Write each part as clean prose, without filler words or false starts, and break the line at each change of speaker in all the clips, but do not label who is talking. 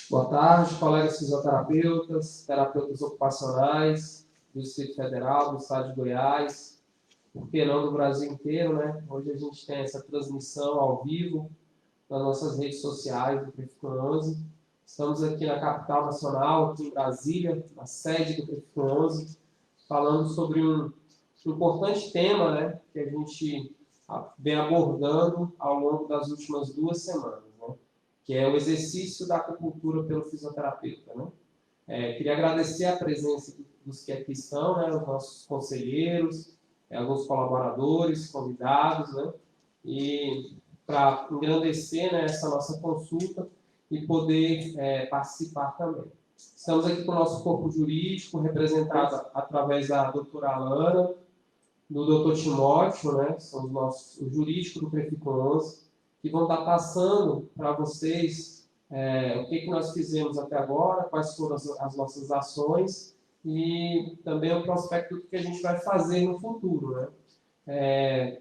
Boa tarde, colegas fisioterapeutas, terapeutas ocupacionais do Distrito Federal, do Estado de Goiás, por que não do Brasil inteiro, né? Hoje a gente tem essa transmissão ao vivo nas nossas redes sociais do PFIC11. Estamos aqui na capital nacional, aqui em Brasília, na sede do PFIC11, falando sobre um importante tema, né, que a gente vem abordando ao longo das últimas 2 semanas, né, que é o exercício da acupuntura pelo fisioterapeuta, né. Queria agradecer a presença dos que aqui estão, né, os nossos conselheiros, alguns colaboradores, convidados, né, e para engrandecer, né, essa nossa consulta e poder participar também. Estamos aqui com o nosso corpo jurídico, representado através da doutora Alana, do doutor Timóteo, né, são o jurídico do PFIC11, que vão estar passando para vocês o que nós fizemos até agora, quais foram as nossas ações e também o prospecto do que a gente vai fazer no futuro, né.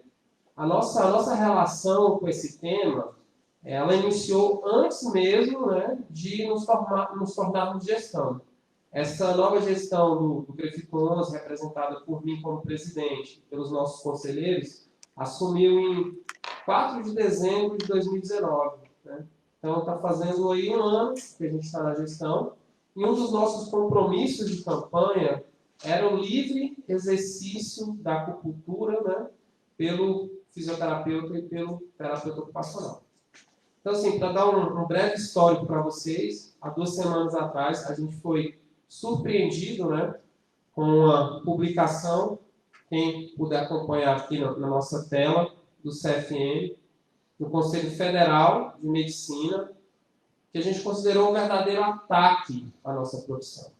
A nossa relação com esse tema, ela iniciou antes mesmo, né, de nos tornarmos gestão. Essa nova gestão do PFIC11, representada por mim como presidente, pelos nossos conselheiros, assumiu em 4 de dezembro de 2019. Né? Então, está fazendo aí 1 ano que a gente está na gestão, e um dos nossos compromissos de campanha era o livre exercício da acupuntura, né, pelo fisioterapeuta e pelo terapeuta ocupacional. Então, assim, para dar um breve histórico para vocês, há 2 semanas atrás a gente foi surpreendido, né, com uma publicação, quem puder acompanhar aqui na nossa tela, do CFM, do Conselho Federal de Medicina, que a gente considerou um verdadeiro ataque à nossa profissão.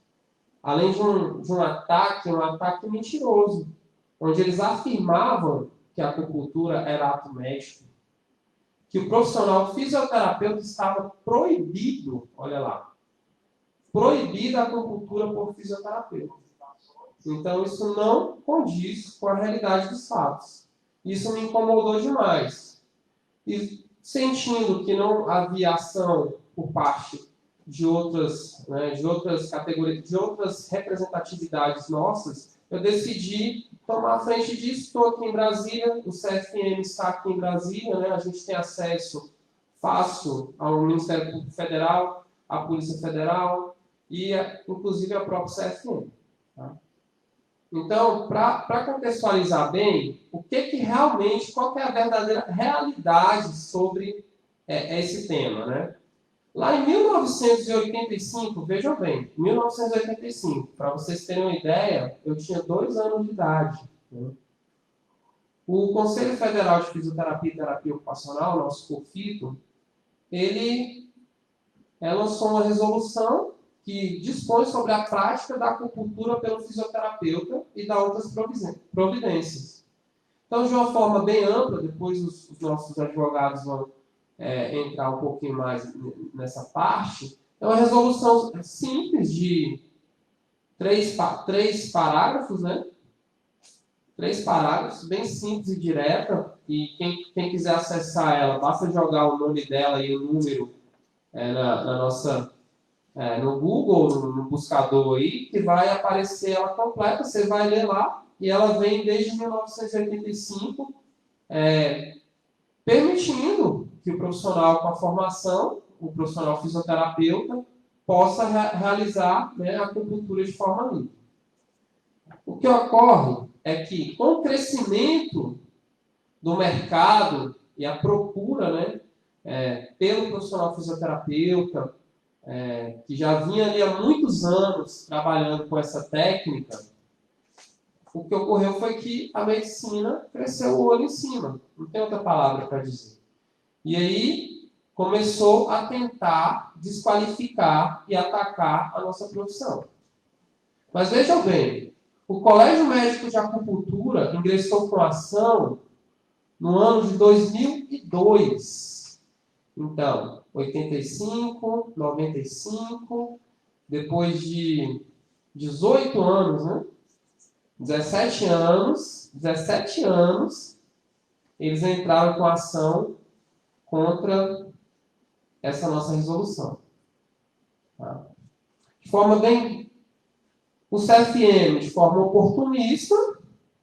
Além de um ataque mentiroso, onde eles afirmavam que a acupuntura era ato médico, que o profissional fisioterapeuta estava proibido, olha lá, proibida a acupuntura por fisioterapeuta. Então, isso não condiz com a realidade dos fatos. Isso me incomodou demais. E sentindo que não havia ação por parte de outras, né, de outras categorias, de outras representatividades nossas, eu decidi tomar a frente disso. Estou aqui em Brasília, o CFM está aqui em Brasília, né, a gente tem acesso fácil ao Ministério Público Federal, à Polícia Federal, e inclusive a própria CFM. Tá? Então, para contextualizar bem, qual que é a verdadeira realidade sobre esse tema, né? Lá em 1985, vejam bem, 1985, para vocês terem uma ideia, eu tinha 2 anos de idade. Né? O Conselho Federal de Fisioterapia e Terapia Ocupacional, nosso COFITO, ele lançou uma resolução que dispõe sobre a prática da acupuntura pelo fisioterapeuta e da outras providências. Então, de uma forma bem ampla, depois os nossos advogados vão entrar um pouquinho mais nessa parte, é uma resolução simples de 3 parágrafos, né? 3 parágrafos, bem simples e direta, e quem quiser acessar ela, basta jogar o nome dela e o número no Google, no buscador aí, que vai aparecer ela completa, você vai ler lá, e ela vem desde 1985, permitindo que o profissional com a formação, o profissional fisioterapeuta, possa realizar, né, a acupuntura de forma livre. O que ocorre é que, com o crescimento do mercado e a procura, né, pelo profissional fisioterapeuta, que já vinha ali há muitos anos trabalhando com essa técnica, o que ocorreu foi que a medicina cresceu o olho em cima. Não tem outra palavra para dizer. E aí começou a tentar desqualificar e atacar a nossa profissão. Mas vejam bem, o Colégio Médico de Acupuntura ingressou com ação no ano de 2002. Então, 85, 95, depois de 18 anos, né? 17 anos, eles entraram com ação contra essa nossa resolução. Tá? De forma bem... O CFM, de forma oportunista,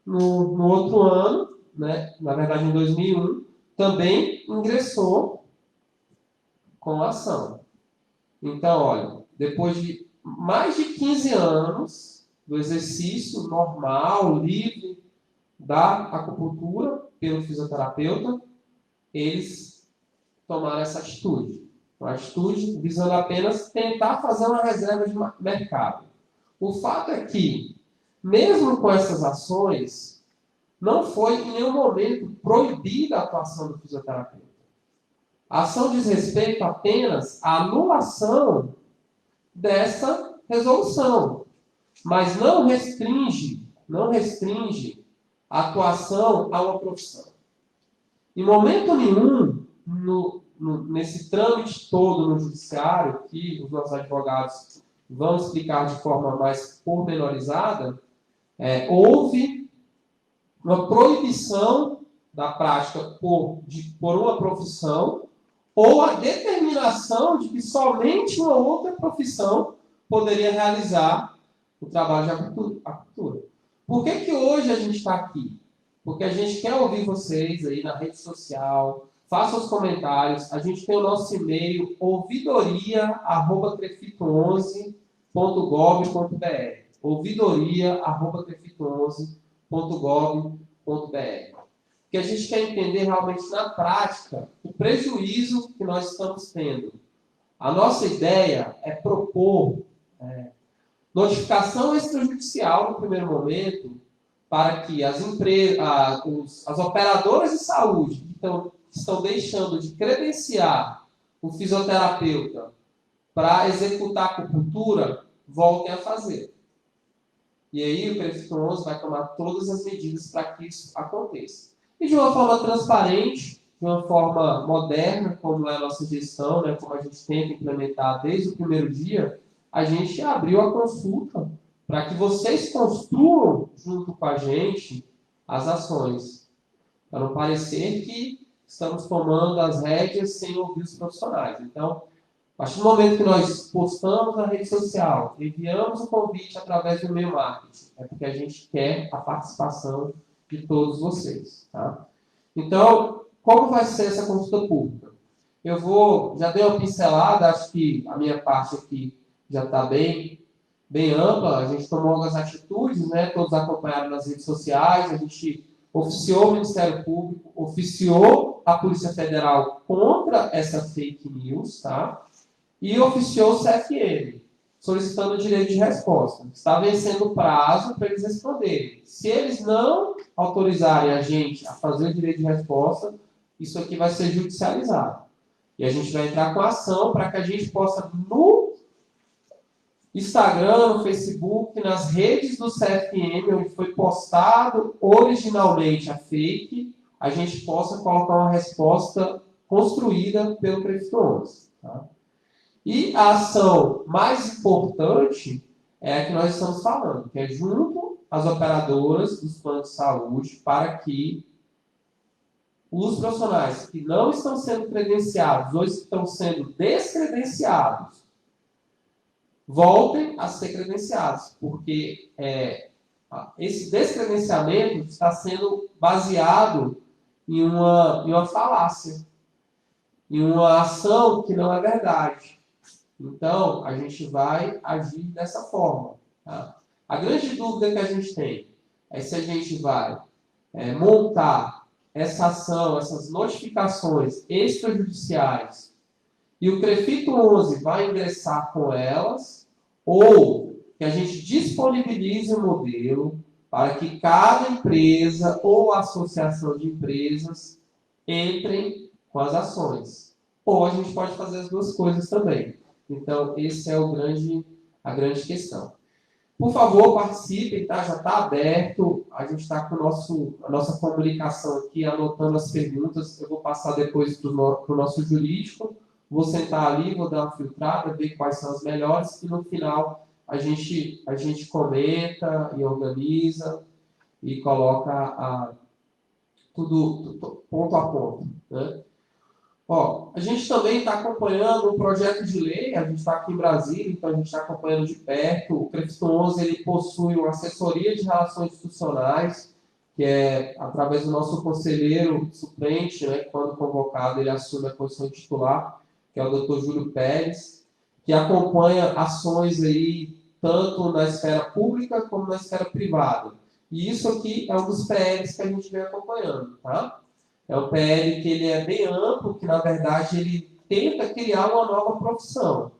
no outro ano, né, na verdade em 2001, também ingressou com a ação. Então, olha, depois de mais de 15 anos do exercício normal, livre da acupuntura pelo fisioterapeuta, eles tomaram essa atitude. Uma atitude visando apenas tentar fazer uma reserva de mercado. O fato é que, mesmo com essas ações, não foi em nenhum momento proibida a atuação do fisioterapeuta. A ação diz respeito apenas à anulação dessa resolução, mas não restringe a atuação a uma profissão. Em momento nenhum, nesse trâmite todo no judiciário, que os nossos advogados vão explicar de forma mais pormenorizada, houve uma proibição da prática por uma profissão ou a determinação de que somente uma outra profissão poderia realizar o trabalho de acupuntura. Por que hoje a gente está aqui? Porque a gente quer ouvir vocês aí na rede social, façam os comentários, a gente tem o nosso e-mail ouvidoria@crefito11.gov.br ouvidoria@crefito11.gov.br. Que a gente quer entender realmente na prática o prejuízo que nós estamos tendo. A nossa ideia é propor notificação extrajudicial no primeiro momento para que as empresas, as operadoras de saúde que estão deixando de credenciar o fisioterapeuta para executar a acupuntura voltem a fazer. E aí o CREFITO 11 vai tomar todas as medidas para que isso aconteça. E de uma forma transparente, de uma forma moderna, como é a nossa gestão, né, como a gente tenta implementar desde o primeiro dia, a gente abriu a consulta para que vocês construam, junto com a gente, as ações. Para não parecer que estamos tomando as rédeas sem ouvir os profissionais. Então, a partir do momento que nós postamos na rede social, enviamos o convite através do e-mail marketing, é porque a gente quer a participação de todos vocês. Tá? Então, como vai ser essa consulta pública? Já dei uma pincelada, acho que a minha parte aqui já está bem ampla, a gente tomou algumas atitudes, né? Todos acompanharam nas redes sociais, a gente oficiou o Ministério Público, oficiou a Polícia Federal contra essa fake news, tá? E oficiou o CFM, solicitando o direito de resposta. Está vencendo o prazo para eles responderem. Se eles não autorizarem a gente a fazer o direito de resposta, isso aqui vai ser judicializado. E a gente vai entrar com ação para que a gente possa, no Instagram, no Facebook, nas redes do CFM, onde foi postado originalmente a fake, a gente possa colocar uma resposta construída pelo CREFITO 11. Tá? E a ação mais importante é a que nós estamos falando, que é junto às operadoras dos planos de saúde, para que os profissionais que não estão sendo credenciados ou estão sendo descredenciados voltem a ser credenciados, porque esse descredenciamento está sendo baseado em uma falácia, em uma ação que não é verdade. Então, a gente vai agir dessa forma. Tá? A grande dúvida que a gente tem é se a gente vai montar essa ação, essas notificações extrajudiciais, e o CREFITO 11 vai ingressar com elas, ou que a gente disponibilize um modelo para que cada empresa ou associação de empresas entrem com as ações. Ou a gente pode fazer as duas coisas também. Então, esse é a grande questão. Por favor, participem, tá? Já está aberto. A gente está com a nossa comunicação aqui, anotando as perguntas. Eu vou passar depois para o nosso jurídico. Vou sentar ali, vou dar uma filtrada, ver quais são as melhores. E no final, a gente comenta e organiza e coloca tudo ponto a ponto. Né? Ó, a gente também está acompanhando um projeto de lei, a gente está aqui em Brasília, então a gente está acompanhando de perto. O CREFTO 11 ele possui uma assessoria de relações institucionais, que é através do nosso conselheiro suplente, né, quando convocado ele assume a posição de titular, que é o Dr. Júlio Pérez, que acompanha ações aí tanto na esfera pública como na esfera privada. E isso aqui é um dos PLs que a gente vem acompanhando, tá? É um PL que ele é bem amplo, que na verdade ele tenta criar uma nova profissão.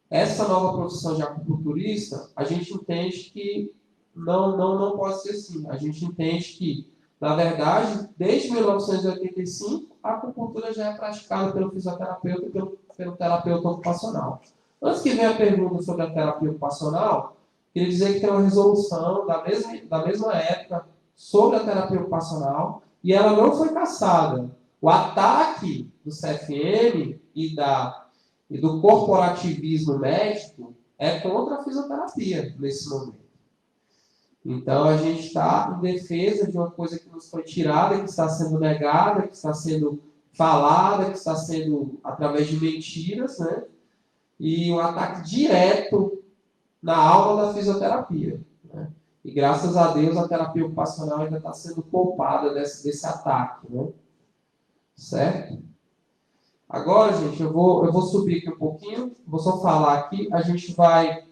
Essa nova profissão de acupunturista, a gente entende que não pode ser assim. A gente entende que, na verdade, desde 1985, a acupuntura já é praticada pelo fisioterapeuta e pelo terapeuta ocupacional. Antes que venha a pergunta sobre a terapia ocupacional, queria dizer que tem uma resolução da mesma época sobre a terapia ocupacional e ela não foi cassada. O ataque do CFM e do corporativismo médico é contra a fisioterapia nesse momento. Então, a gente está em defesa de uma coisa que nos foi tirada, que está sendo negada, que está sendo falada, que está sendo através de mentiras, né? E um ataque direto na alma da fisioterapia. Né? E graças a Deus a terapia ocupacional ainda está sendo poupada desse ataque. Né? Certo? Agora, gente, eu vou subir aqui um pouquinho, vou só falar aqui, a gente vai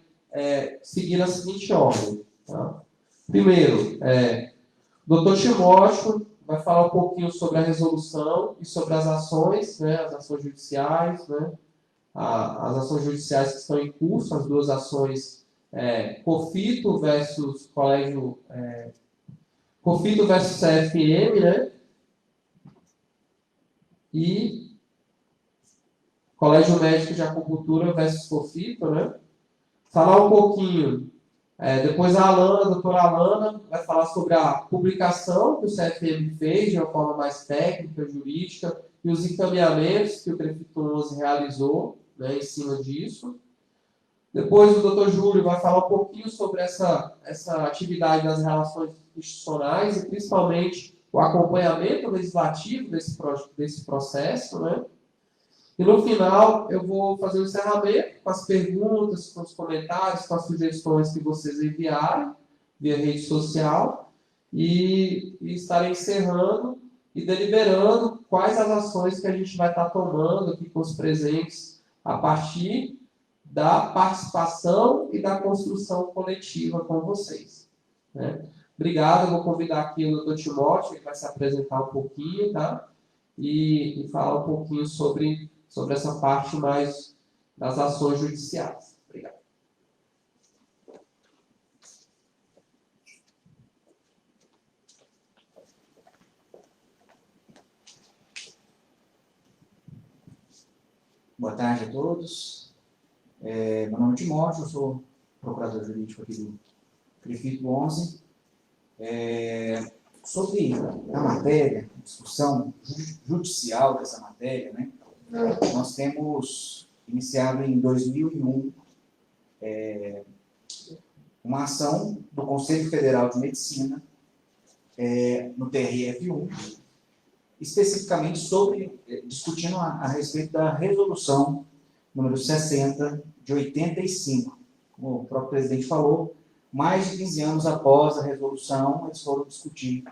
seguir a seguinte ordem. Tá? Primeiro, o Dr. Timóteo vai falar um pouquinho sobre a resolução e sobre as ações, né, as ações judiciais, né, as ações judiciais que estão em curso, as duas ações COFITO versus Colégio COFITO versus CFM, né, e Colégio Médico de Acupuntura versus COFITO, né? Falar um pouquinho. Depois a doutora Alana, vai falar sobre a publicação que o CFM fez de uma forma mais técnica, jurídica, e os encaminhamentos que o CREFTO 11 realizou, né, em cima disso. Depois o doutor Júlio vai falar um pouquinho sobre essa atividade das relações institucionais e principalmente o acompanhamento legislativo desse processo, né? E no final, eu vou fazer o encerramento com as perguntas, com os comentários, com as sugestões que vocês enviarem via rede social e estarei encerrando e deliberando quais as ações que a gente vai estar tomando aqui com os presentes a partir da participação e da construção coletiva com vocês. Né? Obrigado, eu vou convidar aqui o Dr. Timóteo, que vai se apresentar um pouquinho, tá? E falar um pouquinho sobre essa parte mais das ações judiciais. Obrigado.
Boa tarde a todos. Meu nome é Timóteo, eu sou procurador jurídico aqui do CREFTO 11. Sobre a matéria, a discussão judicial dessa matéria, né? Nós temos iniciado em 2001 uma ação do Conselho Federal de Medicina no TRF1, especificamente discutindo a respeito da resolução número 60 de 85. Como o próprio presidente falou, mais de 15 anos após a resolução, eles foram discutir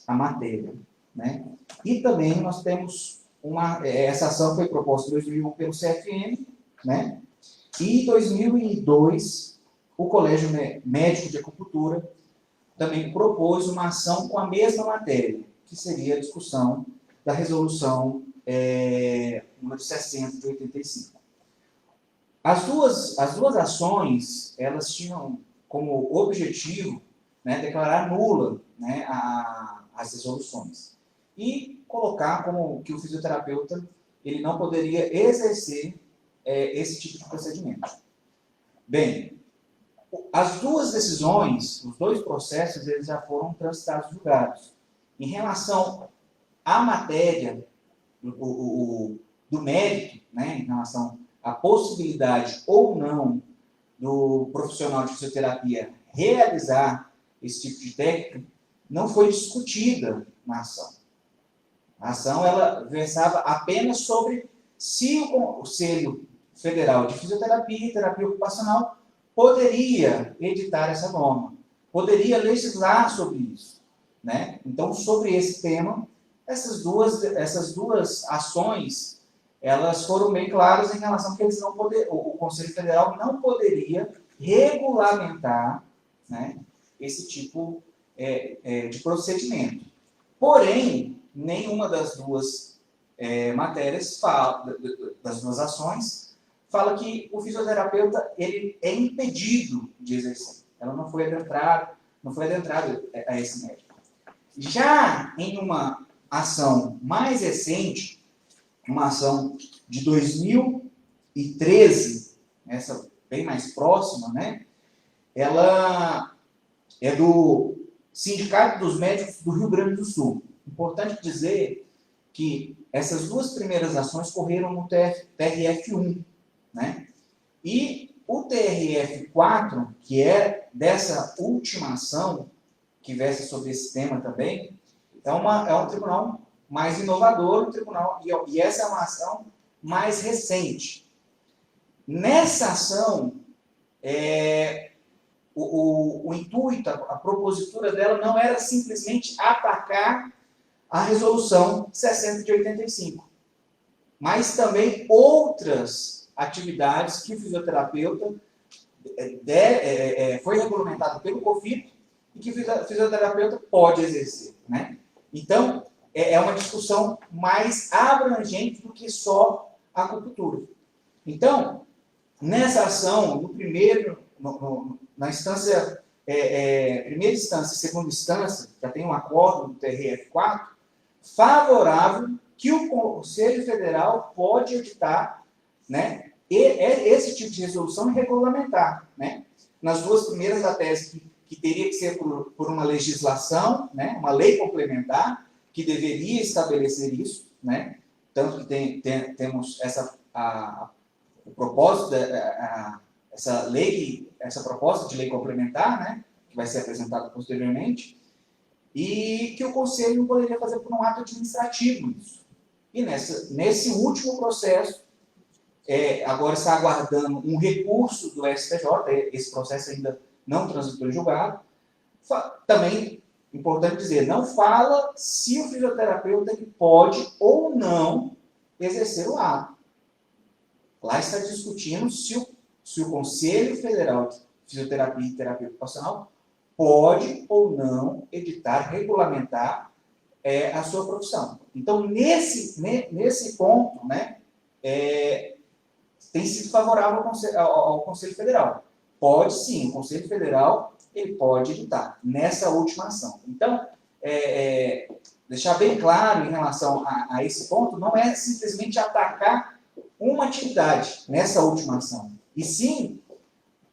a matéria. Né? E também nós temos essa ação foi proposta em 2001 pelo CFM, né? E em 2002, o Colégio Médico de Acupuntura também propôs uma ação com a mesma matéria, que seria a discussão da resolução número 60 de 85. As duas ações, elas tinham como objetivo, né, declarar nula, né, as resoluções e colocar como que o fisioterapeuta ele não poderia exercer esse tipo de procedimento. Bem, as duas decisões, os dois processos, eles já foram transitados e julgados. Em relação à matéria do mérito, né, em relação à possibilidade ou não do profissional de fisioterapia realizar esse tipo de técnica, não foi discutida na ação. A ação ela versava apenas sobre se o Conselho Federal de Fisioterapia e Terapia Ocupacional poderia editar essa norma, poderia legislar sobre isso, né? Então, sobre esse tema, essas duas ações, elas foram bem claras em relação a que eles não o Conselho Federal não poderia regulamentar, né, esse tipo de procedimento. Porém, nenhuma das duas matérias das duas ações fala que o fisioterapeuta ele é impedido de exercer. Ela não foi adentrado a esse médico. Já em uma ação mais recente, uma ação de 2013, essa bem mais próxima, né? Ela é do Sindicato dos Médicos do Rio Grande do Sul. Importante dizer que essas duas primeiras ações correram no TRF1, né? E o TRF4, que é dessa última ação, que versa sobre esse tema também, é um tribunal mais inovador, e essa é uma ação mais recente. Nessa ação, o intuito, a propositura dela não era simplesmente atacar a resolução 60 de 85, mas também outras atividades que o fisioterapeuta foi regulamentado pelo COFIP e que o fisioterapeuta pode exercer, né? Então, é uma discussão mais abrangente do que só a acupuntura. Então, nessa ação, na instância, primeira instância e segunda instância, já tem um acordo do TRF4, favorável que o Conselho Federal pode editar, né, esse tipo de resolução e regulamentar, né? Nas duas primeiras, a tese que teria que ser por uma legislação, né, uma lei complementar, que deveria estabelecer isso, né? Tanto que temos o propósito, essa proposta de lei complementar, né, que vai ser apresentada posteriormente, e que o Conselho não poderia fazer por um ato administrativo isso. E nesse último processo, agora está aguardando um recurso do STJ, esse processo ainda não transitou em julgado. Também, importante dizer, não fala se o fisioterapeuta pode ou não exercer o ato. Lá está discutindo se o Conselho Federal de Fisioterapia e Terapia Ocupacional pode ou não editar, regulamentar a sua profissão. Então, nesse ponto, né, tem sido favorável ao Conselho Federal. Pode sim, o Conselho Federal ele pode editar nessa última ação. Então, deixar bem claro em relação a esse ponto, não é simplesmente atacar uma atividade nessa última ação, e sim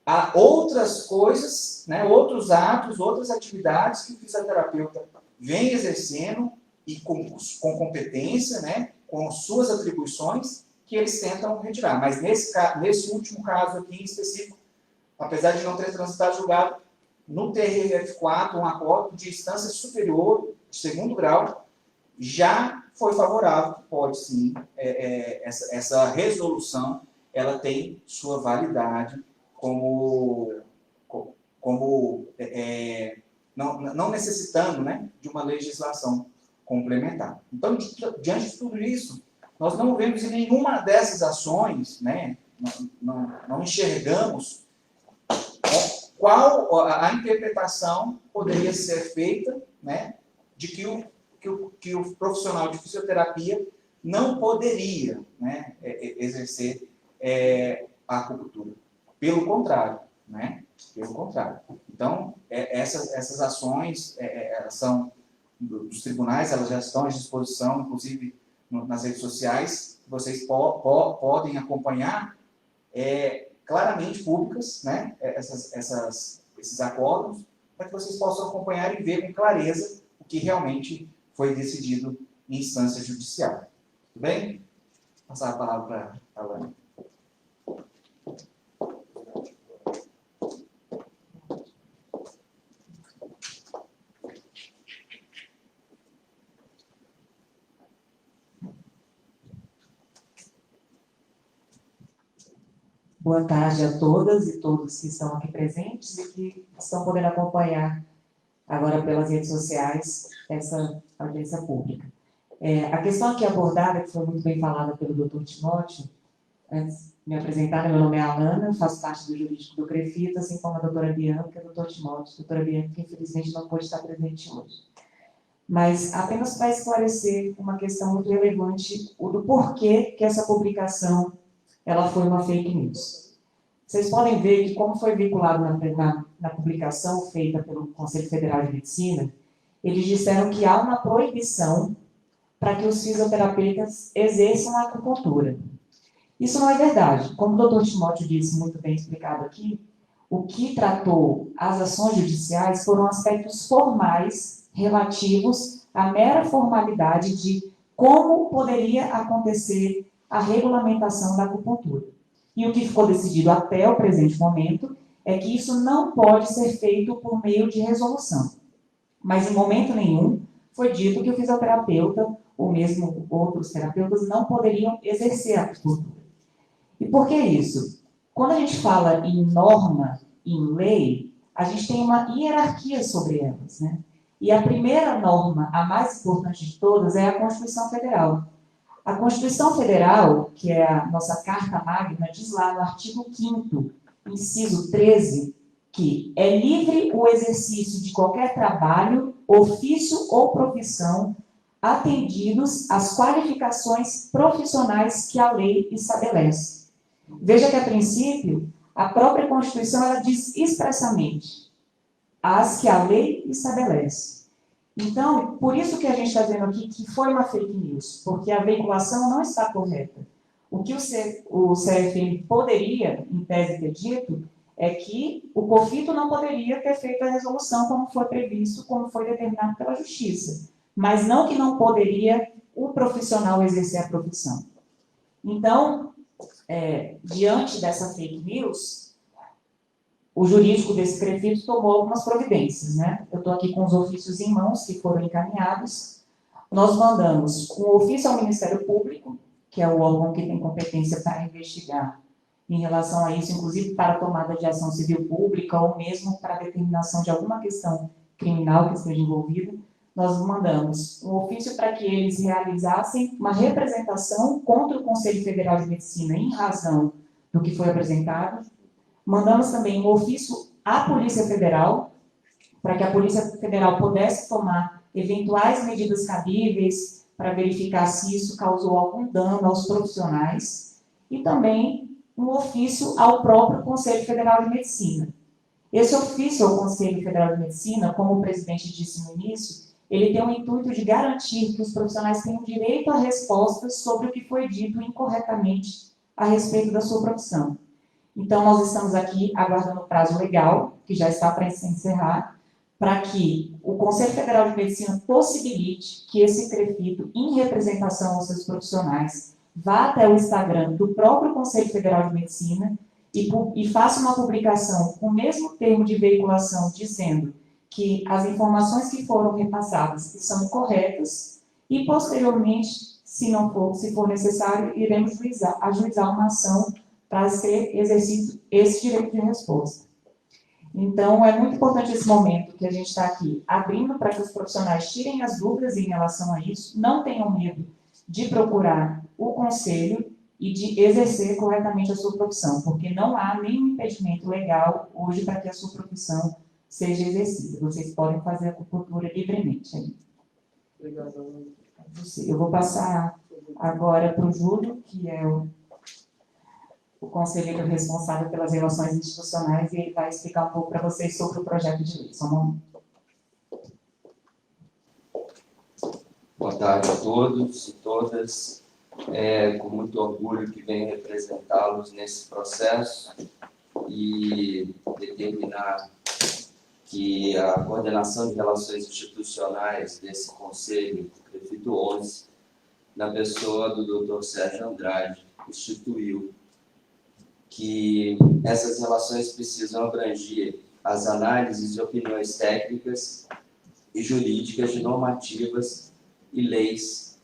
há outras coisas, né, outros atos, outras atividades que o fisioterapeuta vem exercendo e com competência, né, com suas atribuições, que eles tentam retirar. Mas nesse último caso aqui em específico, apesar de não ter transitado julgado, no TRF4, um acordo de instância superior, de segundo grau, já foi favorável, pode sim, essa resolução, ela tem sua validade não necessitando, né, de uma legislação complementar. Então, diante de tudo isso, nós não vemos em nenhuma dessas ações, né, não enxergamos qual a interpretação poderia ser feita, né, de que o profissional de fisioterapia não poderia, né, exercer a acupuntura. Pelo contrário, né? Pelo contrário. Então, essas ações são dos tribunais, elas já estão à disposição, inclusive nas redes sociais, vocês podem acompanhar, claramente públicas, né? Esses acordos, para que vocês possam acompanhar e ver com clareza o que realmente foi decidido em instância judicial. Tudo bem? Vou passar a palavra para a Alane.
Boa tarde a todas e todos que estão aqui presentes e que estão podendo acompanhar agora pelas redes sociais essa audiência pública. A questão aqui abordada, que foi muito bem falada pelo Dr. Timóteo, antes de me apresentar, meu nome é Alana, faço parte do jurídico do CREFITA, assim como a doutora Bianca e o Dr. Timóteo. A doutora Bianca, que infelizmente não pôde estar presente hoje. Mas apenas para esclarecer uma questão muito relevante, o do porquê que essa publicação ela foi uma fake news. Vocês podem ver que, como foi veiculado na publicação feita pelo Conselho Federal de Medicina, eles disseram que há uma proibição para que os fisioterapeutas exerçam a acupuntura. Isso não é verdade. Como o Dr. Timóteo disse, muito bem explicado aqui, o que tratou as ações judiciais foram aspectos formais relativos à mera formalidade de como poderia acontecer a regulamentação da acupuntura. E o que ficou decidido até o presente momento é que isso não pode ser feito por meio de resolução. Mas em momento nenhum foi dito que o fisioterapeuta, ou mesmo outros terapeutas, não poderiam exercer a acupuntura. E por que isso? Quando a gente fala em norma, em lei, a gente tem uma hierarquia sobre elas, né? E a primeira norma, a mais importante de todas, é a Constituição Federal. A Constituição Federal, que é a nossa Carta Magna, diz lá no artigo 5º, inciso 13, que é livre o exercício de qualquer trabalho, ofício ou profissão, atendidos às qualificações profissionais que a lei estabelece. Veja que, a princípio, a própria Constituição ela diz expressamente as que a lei estabelece. Então, por isso que a gente está dizendo aqui que foi uma fake news, porque a veiculação não está correta. O que o CFM poderia, em tese, ter dito é que o COFITO não poderia ter feito a resolução como foi previsto, como foi determinado pela Justiça, mas não que não poderia o profissional exercer a profissão. Então, diante dessa fake news, o jurídico desse CREFITA tomou algumas providências, né? Eu estou aqui com os ofícios em mãos que foram encaminhados. Nós mandamos um ofício ao Ministério Público, que é o órgão que tem competência para investigar em relação a isso, inclusive para a tomada de ação civil pública ou mesmo para a determinação de alguma questão criminal que esteja envolvida. Nós mandamos um ofício para que eles realizassem uma representação contra o Conselho Federal de Medicina em razão do que foi apresentado. Mandamos também um ofício à Polícia Federal, para que a Polícia Federal pudesse tomar eventuais medidas cabíveis para verificar se isso causou algum dano aos profissionais, e também um ofício ao próprio Conselho Federal de Medicina. Esse ofício ao Conselho Federal de Medicina, como o presidente disse no início, ele tem o intuito de garantir que os profissionais tenham direito a respostas sobre o que foi dito incorretamente a respeito da sua profissão. Então, nós estamos aqui aguardando o prazo legal, que já está para se encerrar, para que o Conselho Federal de Medicina possibilite que esse CREFITO, em representação aos seus profissionais, vá até o Instagram do próprio Conselho Federal de Medicina e faça uma publicação com o mesmo termo de veiculação, dizendo que as informações que foram repassadas são corretas e, posteriormente, se for necessário, iremos ajuizar uma ação para ser exercido esse direito de resposta. Então, é muito importante esse momento que a gente está aqui abrindo para que os profissionais tirem as dúvidas em relação a isso, não tenham medo de procurar o conselho e de exercer corretamente a sua profissão, porque não há nenhum impedimento legal hoje para que a sua profissão seja exercida. Vocês podem fazer a acupuntura livremente.
Obrigado.
Eu vou passar agora para o Júlio, que é o conselheiro responsável pelas relações institucionais, e ele vai explicar um pouco para vocês sobre o projeto de lei. Só um momento.
Boa tarde a todos e todas. É com muito orgulho que venho representá-los nesse processo e determinar que a coordenação de relações institucionais desse Conselho, CREFITO 11, na pessoa do Dr. Sérgio Andrade, instituiu que essas relações precisam abranger as análises e opiniões técnicas e jurídicas de normativas e leis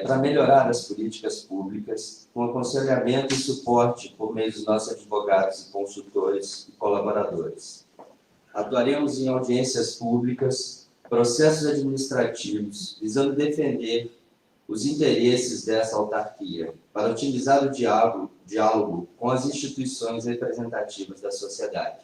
para melhorar as políticas públicas, com aconselhamento e suporte por meio dos nossos advogados e consultores e colaboradores. Atuaremos em audiências públicas, processos administrativos, visando defender os interesses dessa autarquia, para otimizar o diálogo com as instituições representativas da sociedade.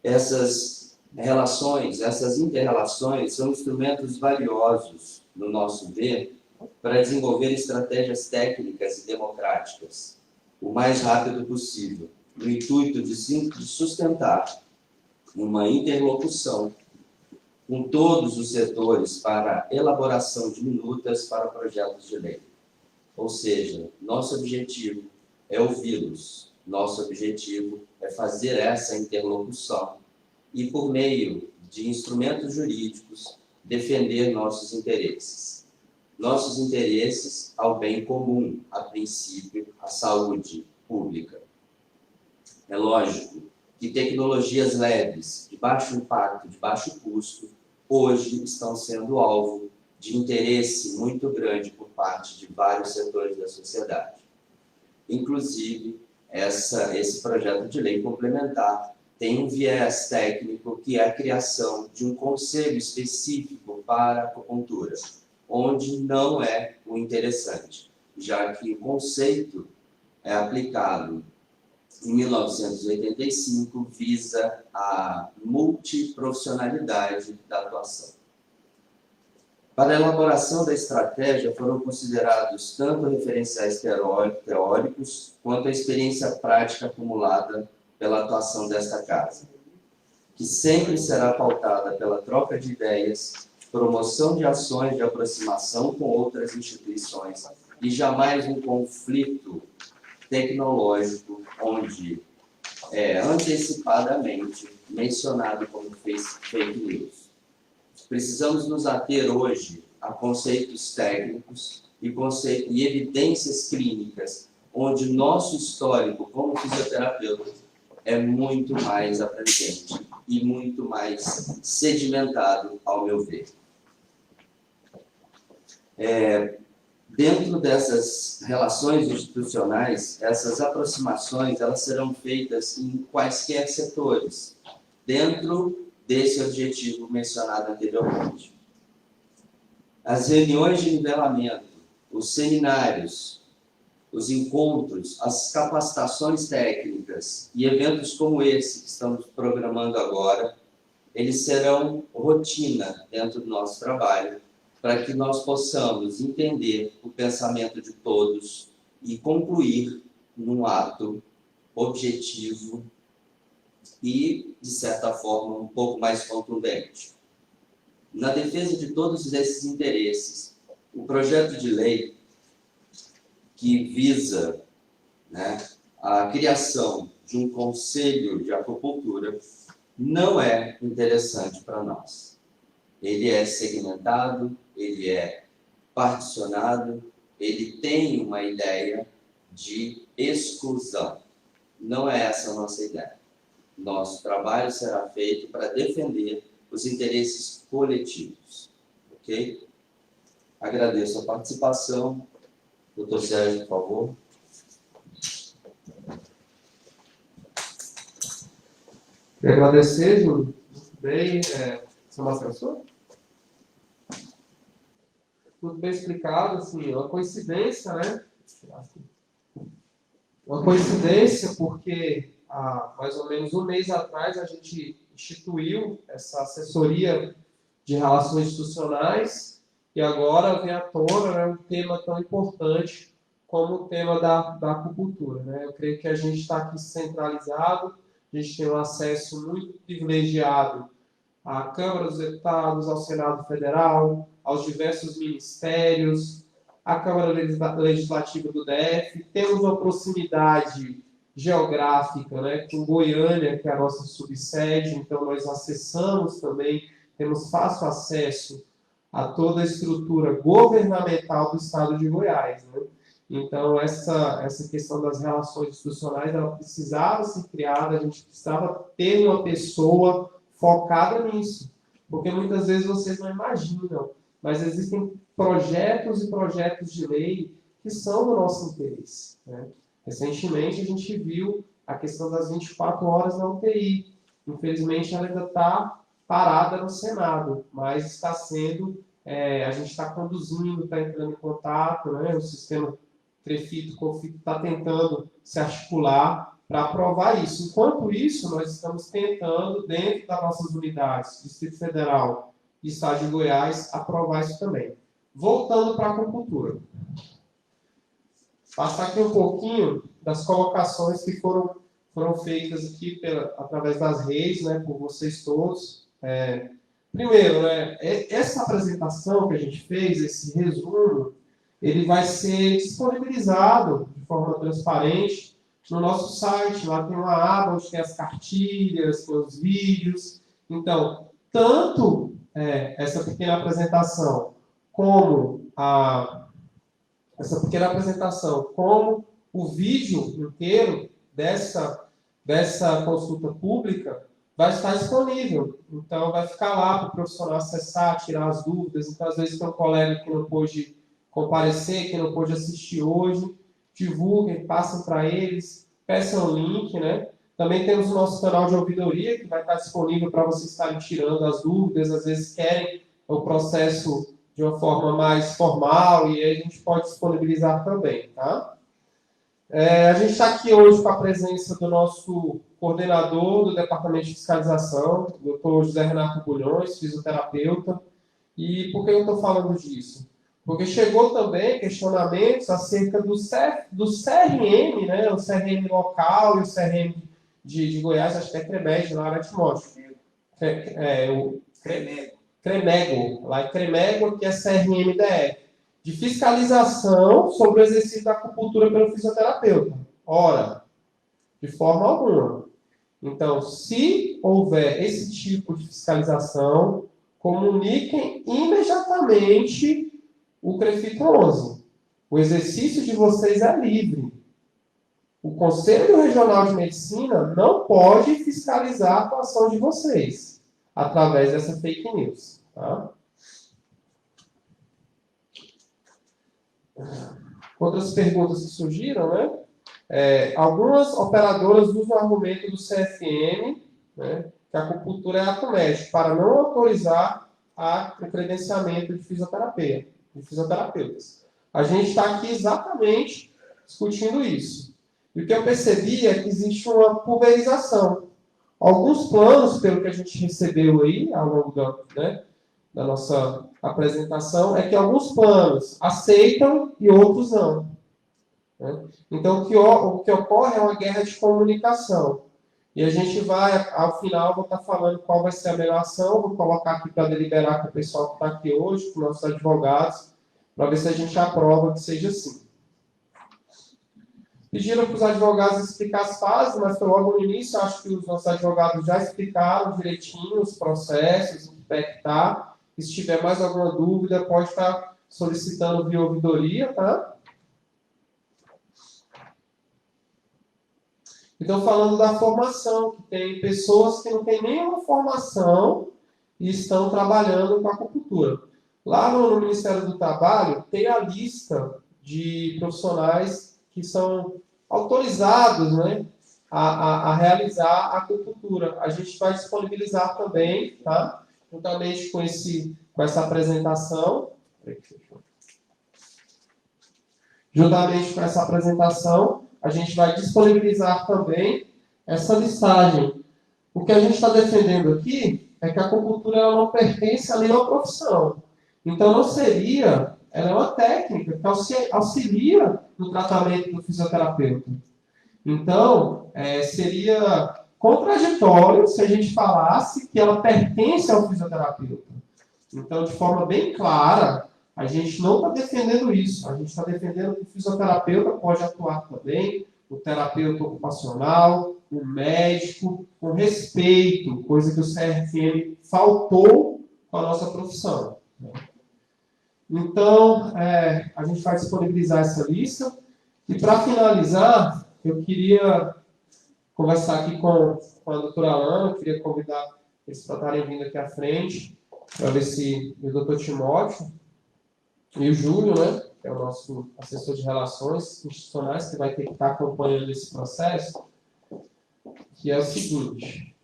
Essas relações, essas inter-relações são instrumentos valiosos, no nosso ver, para desenvolver estratégias técnicas e democráticas o mais rápido possível, no intuito de sustentar uma interlocução com todos os setores para a elaboração de minutas para projetos de lei. Ou seja, nosso objetivo é ouvi-los, nosso objetivo é fazer essa interlocução e, por meio de instrumentos jurídicos, defender nossos interesses. Nossos interesses ao bem comum, a princípio, à saúde pública. É lógico que tecnologias leves, de baixo impacto, de baixo custo, hoje estão sendo alvo de interesse muito grande por parte de vários setores da sociedade. Inclusive, esse projeto de lei complementar tem um viés técnico que é a criação de um conselho específico para a acupuntura, onde não é o interessante, já que o conceito é aplicado em 1985, visa a multiprofissionalidade da atuação. Para a elaboração da estratégia foram considerados tanto referenciais teóricos quanto a experiência prática acumulada pela atuação desta casa, que sempre será pautada pela troca de ideias, promoção de ações de aproximação com outras instituições e jamais um conflito tecnológico onde é antecipadamente mencionado como fake news. Precisamos nos ater hoje a conceitos técnicos e evidências clínicas, onde nosso histórico como fisioterapeuta é muito mais abrangente e muito mais sedimentado, ao meu ver. Dentro dessas relações institucionais, essas aproximações elas serão feitas em quaisquer setores, dentro desse objetivo mencionado anteriormente. As reuniões de nivelamento, os seminários, os encontros, as capacitações técnicas e eventos como esse que estamos programando agora, eles serão rotina dentro do nosso trabalho, para que nós possamos entender o pensamento de todos e concluir num ato objetivo e, de certa forma, um pouco mais contundente. Na defesa de todos esses interesses, o projeto de lei que visa, a criação de um conselho de acupuntura não é interessante para nós. Ele é segmentado, ele é particionado, ele tem uma ideia de exclusão. Não é essa a nossa ideia. Nosso trabalho será feito para defender os interesses coletivos. Ok? Agradeço a participação. Doutor Sérgio, por favor.
Quero agradecer, Júlio. Muito bem. Você mostra a sua? Tudo bem explicado, assim, uma coincidência, né? Uma coincidência porque há mais ou menos um mês atrás a gente instituiu essa assessoria de relações institucionais e agora vem à tona, um tema tão importante como o tema da acupuntura, né? Eu creio que a gente está aqui centralizado, a gente tem um acesso muito privilegiado à Câmara dos Deputados, ao Senado Federal, aos diversos ministérios, à Câmara Legislativa do DF. Temos uma proximidade geográfica, com Goiânia, que é a nossa subsede, então nós acessamos também, temos fácil acesso a toda a estrutura governamental do Estado de Goiás. Então, essa questão das relações institucionais, ela precisava ser criada, a gente precisava ter uma pessoa focada nisso, porque muitas vezes vocês não imaginam, mas existem projetos e projetos de lei que são do nosso interesse, né? Recentemente, a gente viu a questão das 24 horas na UTI. Infelizmente, ela ainda está parada no Senado, mas está sendo, a gente está conduzindo, está entrando em contato, né? O sistema CREFIT-CONFIT está tentando se articular para aprovar isso. Enquanto isso, nós estamos tentando, dentro das nossas unidades, Distrito Federal e Estado de Goiás, aprovar isso também. Voltando para a acupuntura. Passar aqui um pouquinho das colocações que foram feitas aqui através das redes, né, por vocês todos. Primeiro, né, essa apresentação que a gente fez, esse resumo, ele vai ser disponibilizado de forma transparente no nosso site. Lá tem uma aba onde tem as cartilhas, tem os vídeos. Então, tanto essa pequena apresentação como o vídeo inteiro dessa consulta pública vai estar disponível. Então, vai ficar lá para o profissional acessar, tirar as dúvidas. Então, às vezes, tem um colega que não pôde comparecer, que não pôde assistir hoje, divulguem, passem para eles, peçam o link, né? Também temos o nosso canal de ouvidoria, que vai estar disponível para vocês estarem tirando as dúvidas, às vezes querem o processo de uma forma mais formal, e aí a gente pode disponibilizar também, tá? A gente está aqui hoje com a presença do nosso coordenador do Departamento de Fiscalização, o Dr. José Renato Bulhões, fisioterapeuta. E por que eu estou falando disso? Porque chegou também questionamentos acerca do CRM, né? O CRM local e o CRM de Goiás, acho que é CREMEG, lá na Timóteo. O CREMEGO, lá é CREMEGO, que é CRM-DF. De fiscalização sobre o exercício da acupuntura pelo fisioterapeuta. Ora, de forma alguma. Então, se houver esse tipo de fiscalização, comuniquem imediatamente o CREFIT 11. O exercício de vocês é livre. O Conselho Regional de Medicina não pode fiscalizar a atuação de vocês através dessa fake news. Tá? Outras perguntas que surgiram, né? Algumas operadoras usam o argumento do CFM, né, que a acupuntura é ato médico, para não autorizar o credenciamento de fisioterapeutas. A gente está aqui exatamente discutindo isso. E o que eu percebi é que existe uma pulverização. Alguns planos, pelo que a gente recebeu aí, ao longo da nossa apresentação, é que alguns planos aceitam e outros não. Né? Então, o que ocorre é uma guerra de comunicação. E a gente vai, ao final, vou estar falando qual vai ser a melhor ação, vou colocar aqui para deliberar com o pessoal que está aqui hoje, com nossos advogados, para ver se a gente aprova que seja assim. Pediram para os advogados explicar as fases, mas foi logo no início, acho que os nossos advogados já explicaram direitinho os processos, o que está. E se tiver mais alguma dúvida, pode estar solicitando via ouvidoria, tá? Então, falando da formação, que tem pessoas que não têm nenhuma formação e estão trabalhando com acupuntura. Lá no Ministério do Trabalho, tem a lista de profissionais que são autorizados, né, a realizar a acupuntura. A gente vai disponibilizar também, tá? Juntamente com essa apresentação. Juntamente com essa apresentação, a gente vai disponibilizar também essa listagem. O que a gente está defendendo aqui é que a acupuntura ela não pertence a nenhuma profissão. Então, não seria... Ela é uma técnica que auxilia no tratamento do fisioterapeuta. Então, seria contraditório se a gente falasse que ela pertence ao fisioterapeuta. Então, de forma bem clara, a gente não está defendendo isso. A gente está defendendo que o fisioterapeuta pode atuar também, o terapeuta ocupacional, o médico, com respeito, coisa que o CRFM faltou com a nossa profissão. Então, a gente vai disponibilizar essa lista. E, para finalizar, eu queria conversar aqui com a doutora Alana, eu queria convidar eles para estarem vindo aqui à frente, para ver se o doutor Timóteo, E o Júlio, né, que é o nosso assessor de relações institucionais, que vai ter que estar acompanhando esse processo, que é o seguinte.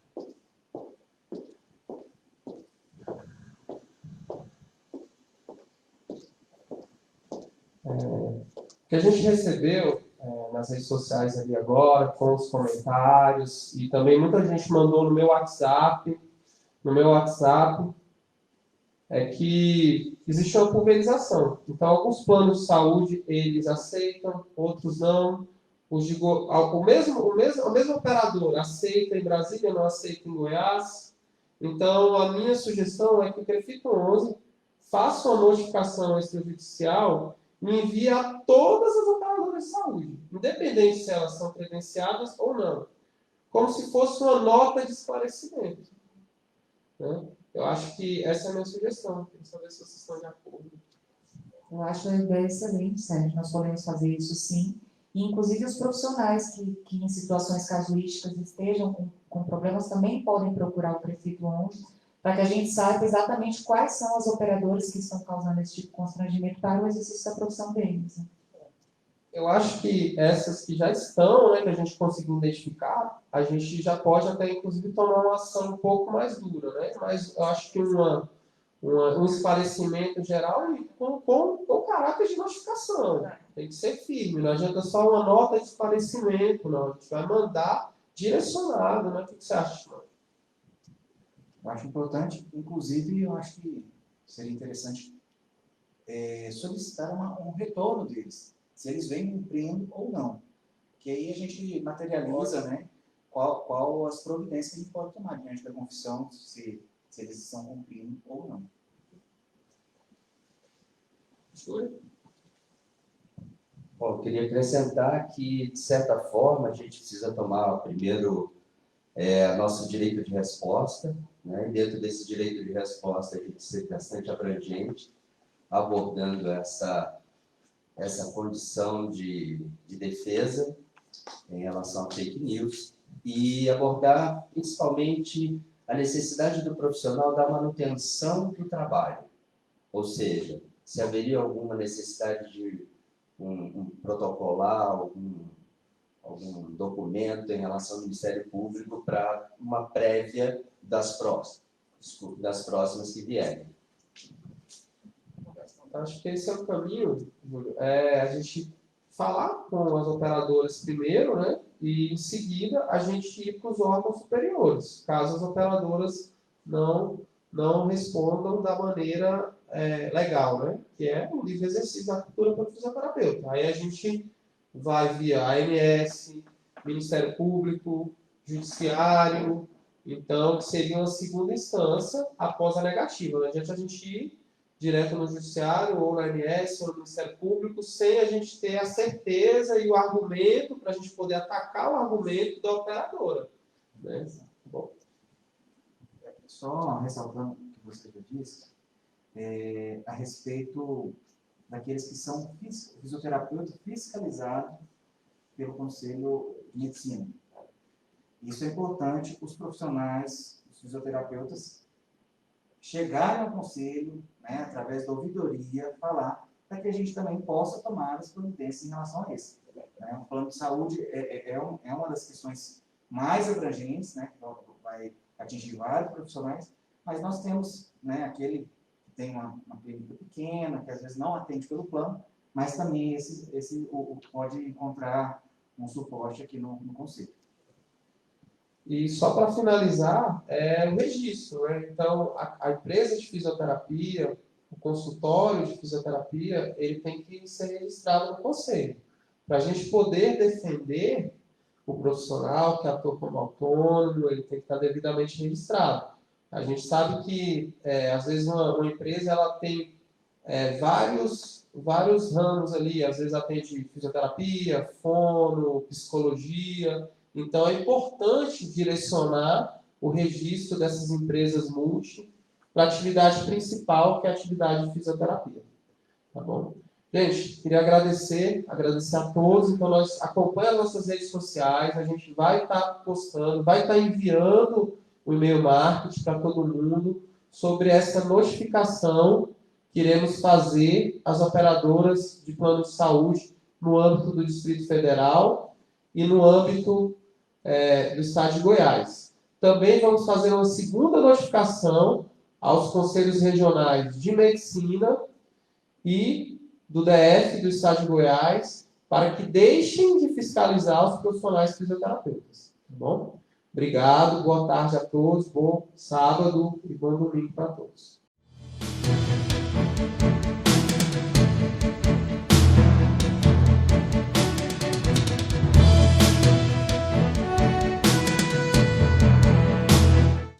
Que a gente recebeu nas redes sociais ali agora, com os comentários, e também muita gente mandou no meu WhatsApp, é que existe uma pulverização. Então, alguns planos de saúde, eles aceitam, outros não. O mesmo operador aceita em Brasília, não aceita em Goiás. Então, a minha sugestão é que o Prefeito 11 faça uma notificação extrajudicial e envie a todas as operadoras de saúde, independente se elas são credenciadas ou não, como se fosse uma nota de esclarecimento. Né? Eu acho que essa é a minha sugestão. Queria saber se vocês estão de acordo.
Eu acho uma ideia excelente, Sérgio. Nós podemos fazer isso sim. E, inclusive, os profissionais que em situações casuísticas estejam com problemas também podem procurar o Prefeito 11 para que a gente saiba exatamente quais são as operadoras que estão causando esse tipo de constrangimento para o exercício da profissão deles. Né?
Eu acho que essas que já estão, né, que a gente conseguiu identificar, a gente já pode até, inclusive, tomar uma ação um pouco mais dura, né? Mas eu acho que um esclarecimento geral e com caráter de notificação. Tem que ser firme, não adianta só uma nota de esclarecimento, não. A gente vai mandar direcionado, né? O que você acha, Timão?
Eu acho importante, inclusive, eu acho que seria interessante solicitar um retorno deles, se eles vêm cumprindo ou não. Que aí a gente materializa, né, qual as providências que a gente pode tomar diante da confissão, se eles estão cumprindo ou não.
Bom, eu queria acrescentar que, de certa forma, a gente precisa tomar primeiro nosso direito de resposta, né? E dentro desse direito de resposta, a gente ser bastante abrangente, abordando essa condição de defesa em relação a fake news e abordar principalmente a necessidade do profissional da manutenção do trabalho, ou seja, se haveria alguma necessidade de um protocolar, algum documento em relação ao Ministério Público para uma prévia das próximas que vierem.
Acho que esse é o caminho, Júlio. A gente falar com as operadoras primeiro, né? E em seguida a gente ir para os órgãos superiores, caso as operadoras não respondam da maneira legal, né? Que é o livre exercício da cultura para o fisioterapeuta. Aí a gente vai via ANS, Ministério Público, Judiciário, então seria uma segunda instância após a negativa. Não adianta a gente ir direto no Judiciário, ou na ANS, ou no Ministério Público, sem a gente ter a certeza e o argumento, para a gente poder atacar o argumento da operadora. Né? Bom.
Só ressaltando o que você já disse, a respeito daqueles que são fisioterapeutas fiscalizados pelo Conselho de Medicina. Isso é importante, os profissionais, os fisioterapeutas, chegarem ao Conselho, né, através da ouvidoria, falar, para que a gente também possa tomar as providências em relação a isso. Né? O plano de saúde é uma das questões mais abrangentes, né, que vai atingir vários profissionais, mas nós temos, né, aquele que tem uma clínica pequena, que às vezes não atende pelo plano, mas também esse pode encontrar um suporte aqui no Conselho.
E só para finalizar, o registro. Né? Então, a empresa de fisioterapia, o consultório de fisioterapia, ele tem que ser registrado no Conselho. Para a gente poder defender o profissional que atua como autônomo, ele tem que estar devidamente registrado. A gente sabe que, às vezes, uma empresa ela tem vários ramos ali, às vezes atende fisioterapia, fono, psicologia. Então, é importante direcionar o registro dessas empresas multi para a atividade principal, que é a atividade de fisioterapia. Tá bom? Gente, queria agradecer a todos. Então, nós acompanhamos as nossas redes sociais, a gente vai estar postando, vai estar enviando o e-mail marketing para todo mundo sobre essa notificação que iremos fazer as operadoras de plano de saúde no âmbito do Distrito Federal e no âmbito do Estado de Goiás. Também vamos fazer uma segunda notificação aos conselhos regionais de medicina e do DF do Estado de Goiás para que deixem de fiscalizar os profissionais fisioterapeutas. Tá bom? Obrigado, boa tarde a todos, bom sábado e bom domingo para todos.